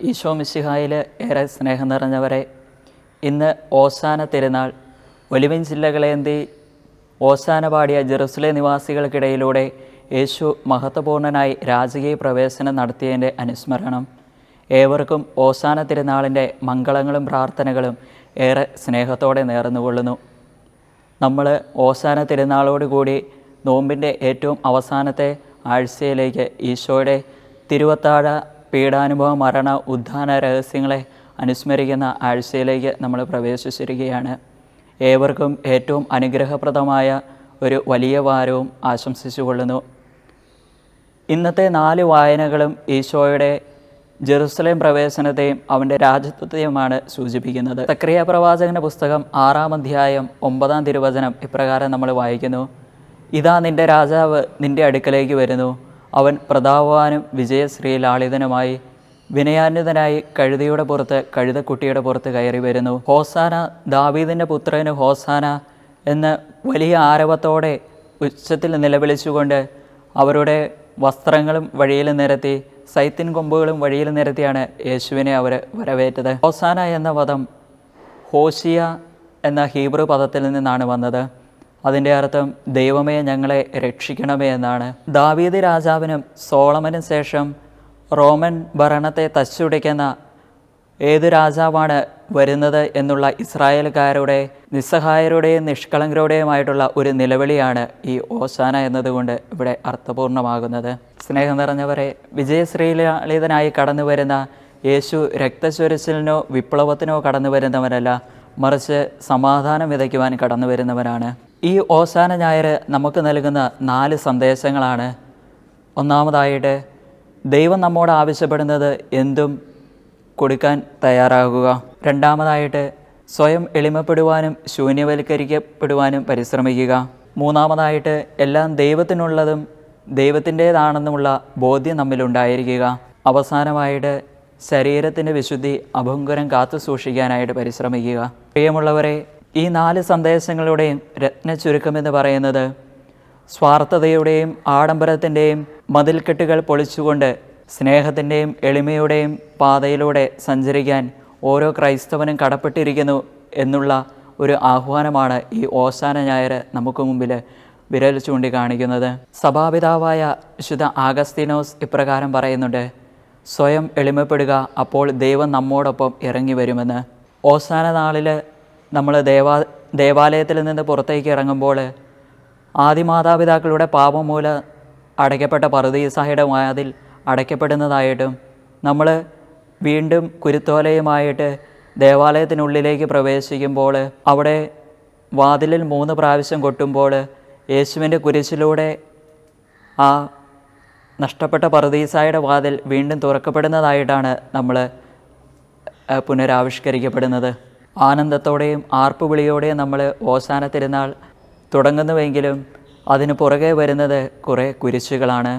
ഈശോ മിശിഹായിൽ ഏറെ സ്നേഹം നിറഞ്ഞവരെ, ഇന്ന് ഓശാന തിരുനാൾ. ഒലിവിൻ ചില്ലകളേന്തി ഓശാന പാടിയ ജെറുസലേം നിവാസികൾക്കിടയിലൂടെ യേശു മഹത്വപൂർണനായി രാജകീയ പ്രവേശനം നടത്തിയതിൻ്റെ അനുസ്മരണം. ഏവർക്കും ഓശാന തിരുനാളിൻ്റെ മംഗളങ്ങളും പ്രാർത്ഥനകളും ഏറെ സ്നേഹത്തോടെ നേർന്നുകൊള്ളുന്നു. നമ്മൾ ഓശാന തിരുനാളോടുകൂടി നോമ്പിൻ്റെ ഏറ്റവും അവസാനത്തെ ആഴ്ചയിലേക്ക്, ഈശോയുടെ തിരുവത്താഴ പീഡാനുഭവ മരണ ഉദ്ധാന രഹസ്യങ്ങളെ അനുസ്മരിക്കുന്ന ആഴ്ചയിലേക്ക് നമ്മൾ പ്രവേശിച്ചിരിക്കുകയാണ്. ഏവർക്കും ഏറ്റവും അനുഗ്രഹപ്രദമായ ഒരു വലിയ വാരവും ആശംസിച്ചുകൊള്ളുന്നു. ഇന്നത്തെ 4 വായനകളും ഈശോയുടെ ജെറുസലേം പ്രവേശനത്തെയും അവൻ്റെ രാജത്വത്തെയുമാണ് സൂചിപ്പിക്കുന്നത്. സക്കറിയ പ്രവാചകൻ്റെ പുസ്തകം 6-ാം അധ്യായം 9-ാം തിരുവചനം ഇപ്രകാരം നമ്മൾ വായിക്കുന്നു: ഇതാ നിൻ്റെ രാജാവ് നിൻ്റെ അടുക്കലേക്ക് വരുന്നു, അവൻ പ്രതാപവാനും വിജയശ്രീലാളിതനുമായി വിനയാന്വിതനായി കഴുതയുടെ പുറത്ത് കഴുതക്കുട്ടിയുടെ പുറത്ത് കയറി വരുന്നു. ഹോസാന, ദാവീദിൻ്റെ പുത്രന് ഹോസാന എന്ന് വലിയ ആരവത്തോടെ ഉച്ചത്തിൽ നിലവിളിച്ചുകൊണ്ട് അവരുടെ വസ്ത്രങ്ങളും വഴിയിൽ നിരത്തി, സൈത്തിൻ കൊമ്പുകളും വഴിയിൽ നിരത്തിയാണ് യേശുവിനെ അവർ വരവേറ്റത്. ഹോസാന എന്ന പദം ഹോഷിയ എന്ന ഹീബ്രു പദത്തിൽ നിന്നാണ് വന്നത്. അതിൻ്റെ അർത്ഥം ദൈവമേ ഞങ്ങളെ രക്ഷിക്കണമേ എന്നാണ്. ദാവീദ് രാജാവിനും സോളമനും ശേഷം റോമൻ ഭരണത്തെ തച്ചുടയ്ക്കുന്ന ഏതു രാജാവാണ് വരുന്നത് എന്നുള്ള ഇസ്രായേൽക്കാരുടെ നിസ്സഹായരുടെയും നിഷ്കളങ്കരുടെയുമായിട്ടുള്ള ഒരു നിലവിളിയാണ് ഈ ഓശാന എന്നതുകൊണ്ട് ഇവിടെ അർത്ഥപൂർണ്ണമാകുന്നത്. സ്നേഹം നിറഞ്ഞവരെ, വിജയശ്രീലാളിതനായി കടന്നു വരുന്ന യേശു രക്തചൊരിച്ചിലിനോ വിപ്ലവത്തിനോ കടന്നു വരുന്നവനല്ല, മറിച്ച് സമാധാനം വിതയ്ക്കുവാൻ കടന്നു വരുന്നവനാണ്. ഈ ഓശാന ഞായർ നമുക്ക് നൽകുന്ന 4 സന്ദേശങ്ങളാണ്. ഒന്നാമതായിട്ട്, ദൈവം നമ്മോട് ആവശ്യപ്പെടുന്നത് എന്തും കൊടുക്കാൻ തയ്യാറാകുക. രണ്ടാമതായിട്ട്, സ്വയം എളിമപ്പെടുവാനും ശൂന്യവൽക്കരിക്കപ്പെടുവാനും പരിശ്രമിക്കുക. മൂന്നാമതായിട്ട്, എല്ലാം ദൈവത്തിനുള്ളതും ദൈവത്തിൻ്റേതാണെന്നുമുള്ള ബോധ്യം നമ്മിലുണ്ടായിരിക്കുക. അവസാനമായിട്ട്, ശരീരത്തിൻ്റെ വിശുദ്ധി അഭംഗുരം കാത്തു സൂക്ഷിക്കാനായിട്ട് പരിശ്രമിക്കുക. പ്രിയമുള്ളവരെ, ഈ 4 സന്ദേശങ്ങളുടെയും രത്നചുരുക്കമെന്ന് പറയുന്നത് സ്വാർത്ഥതയുടെയും ആഡംബരത്തിൻ്റെയും മതിൽക്കെട്ടുകൾ പൊളിച്ചുകൊണ്ട് സ്നേഹത്തിൻ്റെയും എളിമയുടെയും പാതയിലൂടെ സഞ്ചരിക്കാൻ ഓരോ ക്രൈസ്തവനും കടപ്പെട്ടിരിക്കുന്നു എന്നുള്ള ഒരു ആഹ്വാനമാണ് ഈ ഓശാന ഞായർ നമുക്ക് മുമ്പിൽ വിരൽ ചൂണ്ടിക്കാണിക്കുന്നത്. സഭാപിതാവായ വിശുദ്ധ ആഗസ്തീനോസ് ഇപ്രകാരം പറയുന്നുണ്ട്: സ്വയം എളിമപ്പെടുക, അപ്പോൾ ദൈവം നമ്മോടൊപ്പം ഇറങ്ങി വരുമെന്ന്. ഓശാന നാളിൽ നമ്മൾ ദേവാലയത്തിൽ നിന്ന് പുറത്തേക്ക് ഇറങ്ങുമ്പോൾ ആദിമാതാപിതാക്കളുടെ പാപം മൂലം അടയ്ക്കപ്പെട്ട പറുദീസായുടെ വാതിൽ അടയ്ക്കപ്പെടുന്നതായിട്ടും, നമ്മൾ വീണ്ടും കുരുത്തോലയുമായിട്ട് ദേവാലയത്തിനുള്ളിലേക്ക് പ്രവേശിക്കുമ്പോൾ അവിടെ വാതിലിൽ 3 പ്രാവശ്യം കൊട്ടുമ്പോൾ യേശുവിൻ്റെ കുരിശിലൂടെ ആ നഷ്ടപ്പെട്ട പറുദീസായുടെ വാതിൽ വീണ്ടും തുറക്കപ്പെടുന്നതായിട്ടാണ് നമ്മൾ പുനരാവിഷ്കരിക്കപ്പെടുന്നത്. ആനന്ദത്തോടെയും ആർപ്പുവിളിയോടെയും നമ്മൾ ഓശാന തിരുനാൾ തുടങ്ങുന്നുവെങ്കിലും അതിന് പുറകെ വരുന്നത് കുറേ കുരിശുകളാണ്.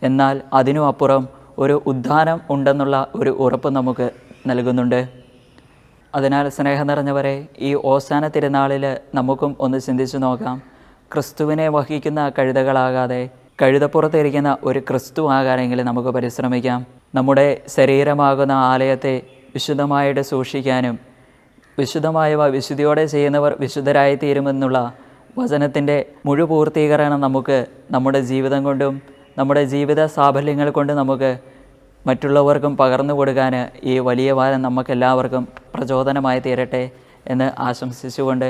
എന്നാൽ അതിനും അപ്പുറം ഒരു ഉദ്ധാനം ഉണ്ടെന്നുള്ള ഒരു ഉറപ്പ് നമുക്ക് നൽകുന്നുണ്ട്. അതിനാൽ സ്നേഹം നിറഞ്ഞവരെ, ഈ ഓശാന തിരുനാളിൽ നമുക്കും ഒന്ന് ചിന്തിച്ചു നോക്കാം. ക്രിസ്തുവിനെ വഹിക്കുന്ന കഴുതകളാകാതെ കഴുതപ്പുറത്തിരിക്കുന്ന ഒരു ക്രിസ്തു ആകാനെങ്കിലും നമുക്ക് പരിശ്രമിക്കാം. നമ്മുടെ ശരീരമാകുന്ന ആലയത്തെ വിശുദ്ധമായിട്ട് സൂക്ഷിക്കാനും വിശുദ്ധമായവ വിശുദ്ധിയോടെ ചെയ്യുന്നവർ വിശുദ്ധരായി തീരുമെന്നുള്ള വചനത്തിൻ്റെ മുഴുപൂർത്തീകരണം നമുക്ക് നമ്മുടെ ജീവിതം കൊണ്ടും നമ്മുടെ ജീവിത സാഫല്യങ്ങൾ കൊണ്ട് നമുക്ക് മറ്റുള്ളവർക്കും പകർന്നു കൊടുക്കാൻ ഈ വലിയ വാരം നമുക്കെല്ലാവർക്കും പ്രചോദനമായി തീരട്ടെ എന്ന് ആശംസിച്ചുകൊണ്ട്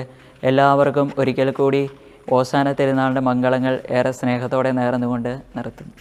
എല്ലാവർക്കും ഒരിക്കൽ കൂടി ഓശാന തിരുനാളിൻ്റെ മംഗളങ്ങൾ ഏറെ സ്നേഹത്തോടെ നേർന്നുകൊണ്ട് നിർത്തുന്നു.